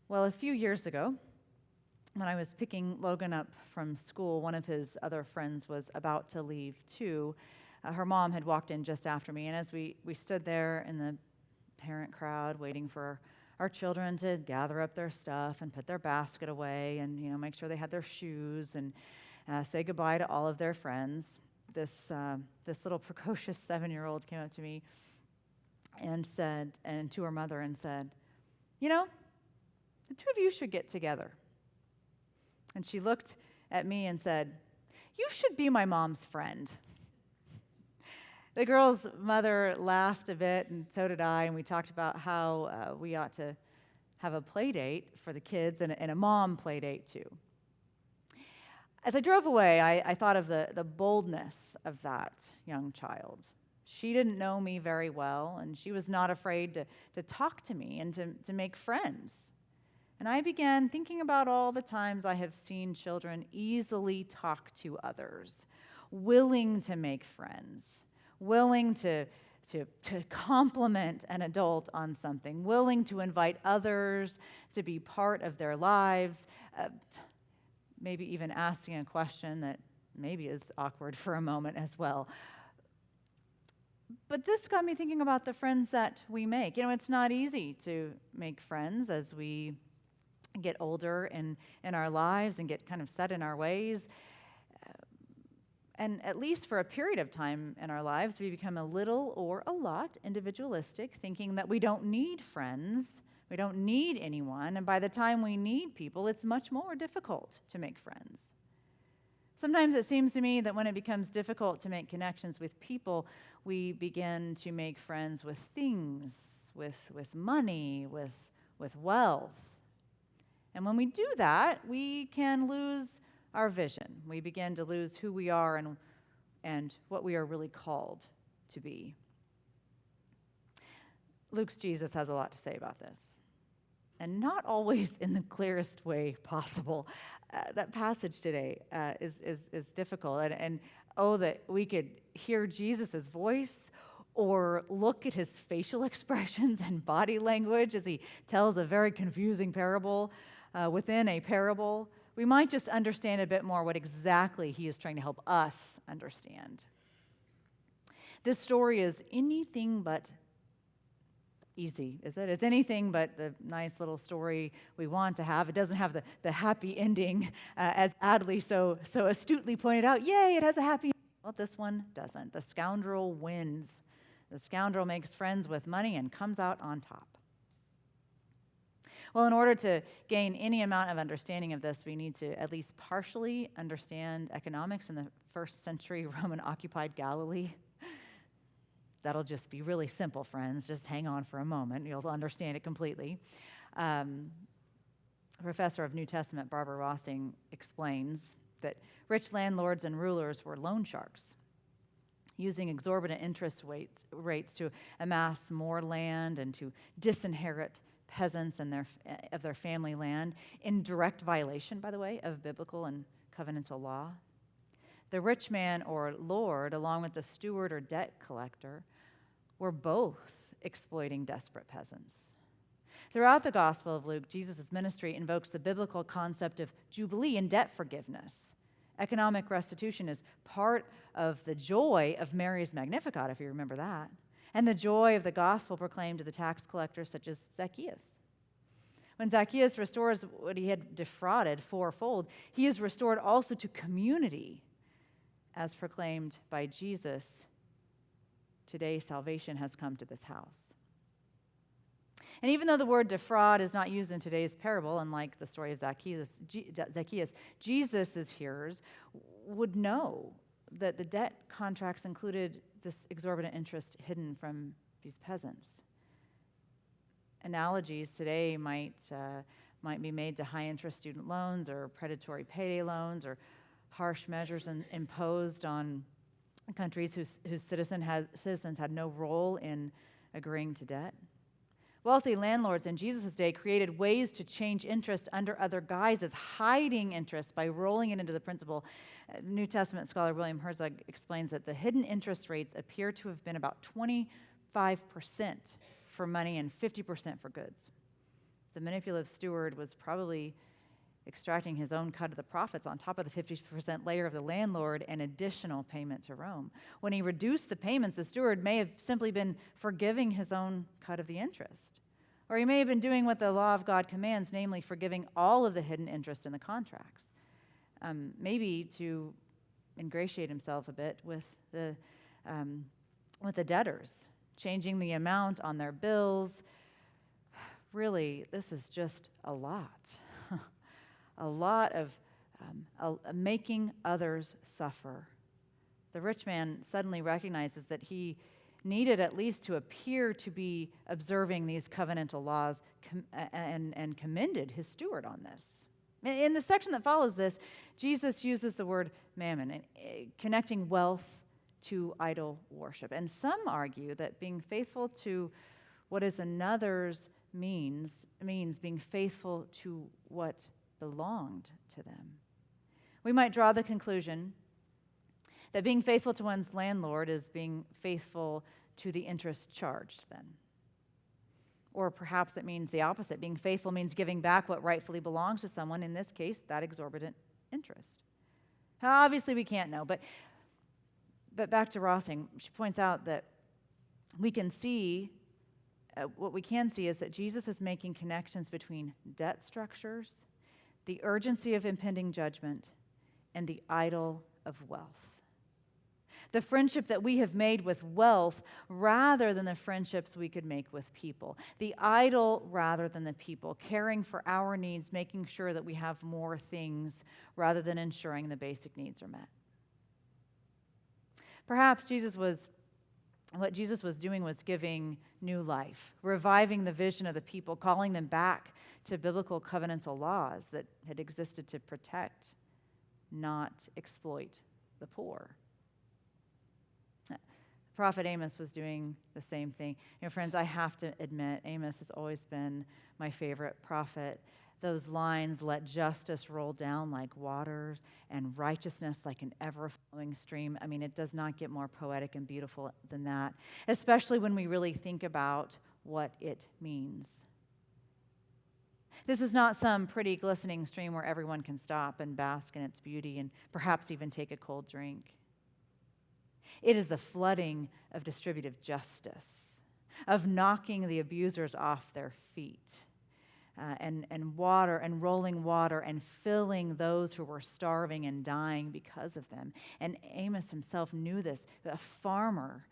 Well, a few years ago, when I was picking Logan up from school, one of his other friends was about to leave too. Her mom had walked in just after me, and as we stood there in the parent crowd waiting for our children to gather up their stuff and put their basket away and make sure they had their shoes and say goodbye to all of their friends, this little precocious 7-year-old came up to me and to her mother and said, the two of you should get together. And she looked at me and said, you should be my mom's friend. The girl's mother laughed a bit, and so did I, and we talked about how we ought to have a play date for the kids and a mom play date too. As I drove away, I thought of the boldness of that young child. She didn't know me very well, and she was not afraid to talk to me and to make friends. And I began thinking about all the times I have seen children easily talk to others, willing to make friends, willing to compliment an adult on something, willing to invite others to be part of their lives, maybe even asking a question that maybe is awkward for a moment as well. But this got me thinking about the friends that we make. It's not easy to make friends as we get older in our lives and get kind of set in our ways. And at least for a period of time in our lives, we become a little or a lot individualistic, thinking that we don't need friends, we don't need anyone, and by the time we need people, it's much more difficult to make friends. Sometimes it seems to me that when it becomes difficult to make connections with people, we begin to make friends with things, with money, with wealth. And when we do that, we can lose our vision. We begin to lose who we are and what we are really called to be. Luke's Jesus has a lot to say about this, and not always in the clearest way possible. That passage today is difficult, and that we could hear Jesus' voice or look at his facial expressions and body language as he tells a very confusing parable within a parable. We might just understand a bit more what exactly he is trying to help us understand. This story is anything but easy, is it? It's anything but the nice little story we want to have. It doesn't have the happy ending, as Adley so astutely pointed out. Yay, it has a happy ending. Well, this one doesn't. The scoundrel wins. The scoundrel makes friends with money and comes out on top. Well, in order to gain any amount of understanding of this, we need to at least partially understand economics in the first century Roman-occupied Galilee. That'll just be really simple, friends. Just hang on for a moment. You'll understand it completely. Professor of New Testament Barbara Rossing explains that rich landlords and rulers were loan sharks, using exorbitant interest rates to amass more land and to disinherit peasants and of their family land, in direct violation, by the way, of biblical and covenantal law. The rich man or lord, along with the steward or debt collector, were both exploiting desperate peasants. Throughout the Gospel of Luke, Jesus' ministry invokes the biblical concept of jubilee and debt forgiveness. Economic restitution is part of the joy of Mary's Magnificat, if you remember that, and the joy of the gospel proclaimed to the tax collectors such as Zacchaeus. When Zacchaeus restores what he had defrauded fourfold, he is restored also to community, as proclaimed by Jesus. Today, salvation has come to this house. And even though the word defraud is not used in today's parable, unlike the story of Zacchaeus, Jesus' hearers would know that the debt contracts included this exorbitant interest hidden from these peasants. Analogies today might be made to high-interest student loans or predatory payday loans or harsh measures imposed on countries whose citizens had no role in agreeing to debt. Wealthy landlords in Jesus' day created ways to change interest under other guises, hiding interest by rolling it into the principal. New Testament scholar William Herzog explains that the hidden interest rates appear to have been about 25% for money and 50% for goods. The manipulative steward was probably extracting his own cut of the profits on top of the 50% layer of the landlord and additional payment to Rome. When he reduced the payments, the steward may have simply been forgiving his own cut of the interest. Or he may have been doing what the law of God commands, namely forgiving all of the hidden interest in the contracts. Maybe to ingratiate himself a bit with the debtors, changing the amount on their bills. Really, this is just a lot. A lot of making others suffer. The rich man suddenly recognizes that he needed at least to appear to be observing these covenantal laws and commended his steward on this. In the section that follows this, Jesus uses the word mammon, connecting wealth to idol worship. And some argue that being faithful to what is another's means being faithful to what belonged to them. We might draw the conclusion that being faithful to one's landlord is being faithful to the interest charged then. Or perhaps it means the opposite. Being faithful means giving back what rightfully belongs to someone, in this case, that exorbitant interest. Obviously, we can't know, but back to Rossing, she points out that we can see, what we can see is that Jesus is making connections between debt structures, the urgency of impending judgment, and the idol of wealth. The friendship that we have made with wealth rather than the friendships we could make with people. The idol rather than the people. Caring for our needs, making sure that we have more things rather than ensuring the basic needs are met. Perhaps what Jesus was doing was giving new life, reviving the vision of the people, calling them back to biblical covenantal laws that had existed to protect, not exploit the poor. Prophet Amos was doing the same thing. Friends, I have to admit, Amos has always been my favorite prophet. Those lines, let justice roll down like waters and righteousness like an ever-flowing stream. It does not get more poetic and beautiful than that, especially when we really think about what it means. This is not some pretty glistening stream where everyone can stop and bask in its beauty and perhaps even take a cold drink. It is the flooding of distributive justice, of knocking the abusers off their feet, and water and rolling water and filling those who were starving and dying because of them. And Amos himself knew this. A farmer,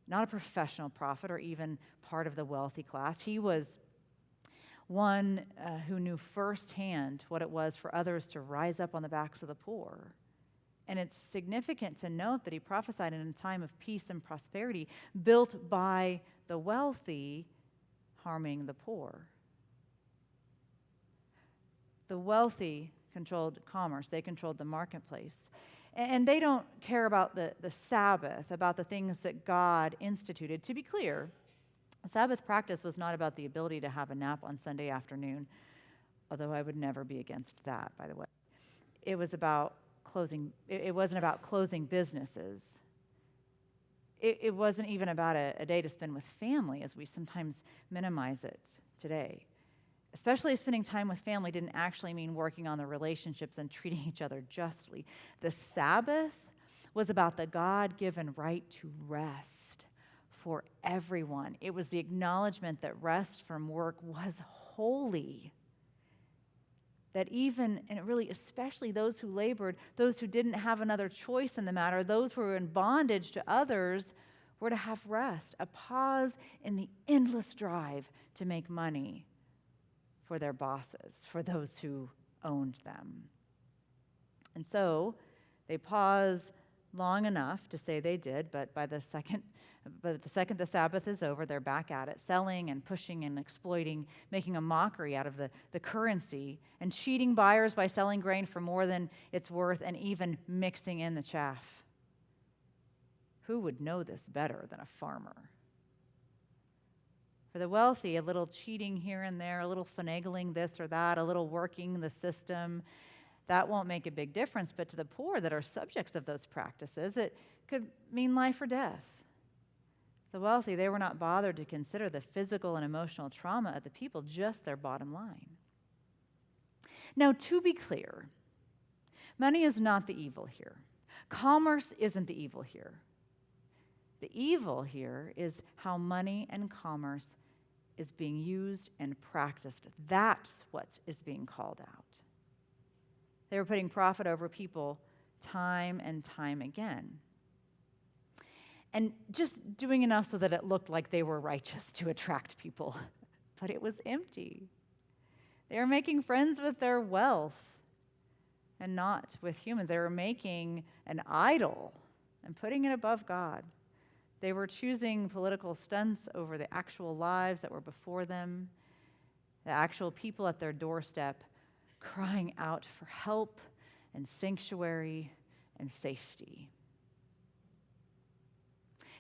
not a professional prophet or even part of the wealthy class. He was one who knew firsthand what it was for others to rise up on the backs of the poor. And it's significant to note that he prophesied in a time of peace and prosperity built by the wealthy, harming the poor. The wealthy controlled commerce. They controlled the marketplace. And they don't care about the Sabbath, about the things that God instituted. To be clear, Sabbath practice was not about the ability to have a nap on Sunday afternoon, although I would never be against that, by the way. It wasn't about closing businesses. It wasn't even about a day to spend with family, as we sometimes minimize it today. Especially if spending time with family didn't actually mean working on the relationships and treating each other justly. The Sabbath was about the God-given right to rest for everyone. It was the acknowledgement that rest from work was holy. That even, and really especially those who labored, those who didn't have another choice in the matter, those who were in bondage to others, were to have rest, a pause in the endless drive to make money for their bosses, for those who owned them. And so they pause long enough to say they did, but the second the Sabbath is over, they're back at it, selling and pushing and exploiting, making a mockery out of the currency, and cheating buyers by selling grain for more than it's worth, and even mixing in the chaff. Who would know this better than a farmer? For the wealthy, a little cheating here and there, a little finagling this or that, a little working the system, that won't make a big difference. But to the poor that are subjects of those practices, it could mean life or death. The wealthy, they were not bothered to consider the physical and emotional trauma of the people, just their bottom line. Now, to be clear, money is not the evil here. Commerce isn't the evil here. The evil here is how money and commerce is being used and practiced. That's what is being called out. They were putting profit over people time and time again. And just doing enough so that it looked like they were righteous to attract people. But it was empty. They were making friends with their wealth and not with humans. They were making an idol and putting it above God. They were choosing political stunts over the actual lives that were before them, the actual people at their doorstep crying out for help and sanctuary and safety.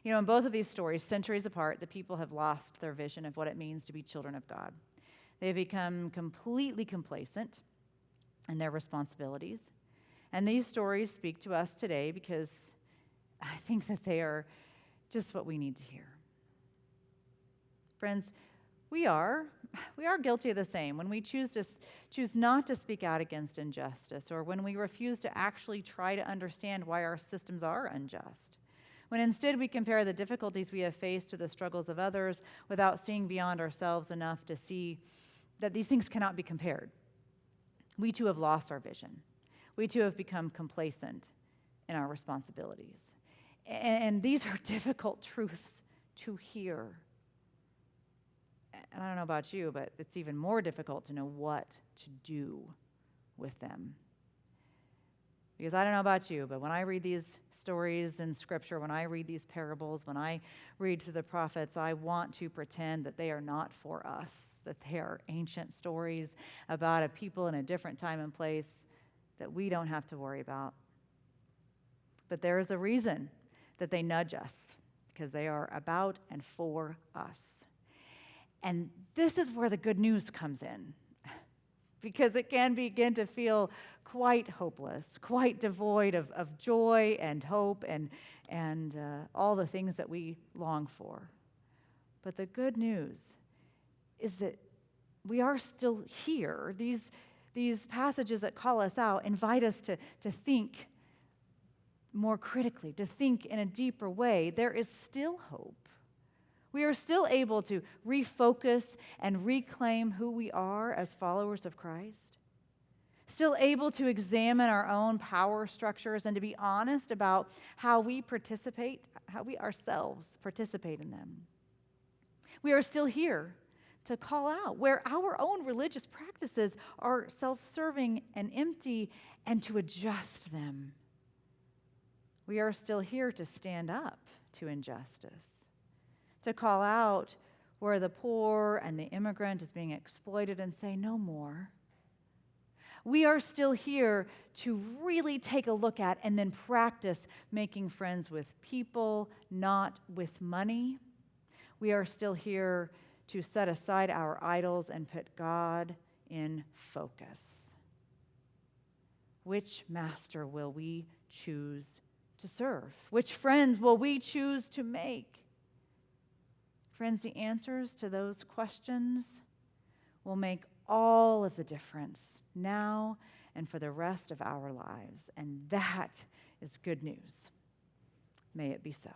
You know, in both of these stories, centuries apart, the people have lost their vision of what it means to be children of God. They've become completely complacent in their responsibilities. And these stories speak to us today because I think that they are just what we need to hear. Friends, we are guilty of the same when we choose not to speak out against injustice, or when we refuse to actually try to understand why our systems are unjust. When instead we compare the difficulties we have faced to the struggles of others without seeing beyond ourselves enough to see that these things cannot be compared. We too have lost our vision. We too have become complacent in our responsibilities. And these are difficult truths to hear. And I don't know about you, but it's even more difficult to know what to do with them. Because I don't know about you, but when I read these stories in Scripture, when I read these parables, when I read through the prophets, I want to pretend that they are not for us, that they are ancient stories about a people in a different time and place that we don't have to worry about. But there is a reason that they nudge us, because they are about and for us. And this is where the good news comes in, because it can begin to feel quite hopeless, quite devoid of joy and hope and all the things that we long for. But the good news is that we are still here. These passages that call us out invite us to think more critically, to think in a deeper way. There is still hope. We are still able to refocus and reclaim who we are as followers of Christ. Still able to examine our own power structures and to be honest about how we ourselves participate in them. We are still here to call out where our own religious practices are self-serving and empty, and to adjust them. We are still here to stand up to injustice, to call out where the poor and the immigrant is being exploited and say, no more. We are still here to really take a look at and then practice making friends with people, not with money. We are still here to set aside our idols and put God in focus. Which master will we choose to serve? Which friends will we choose to make? Friends, the answers to those questions will make all of the difference now and for the rest of our lives. And that is good news. May it be so.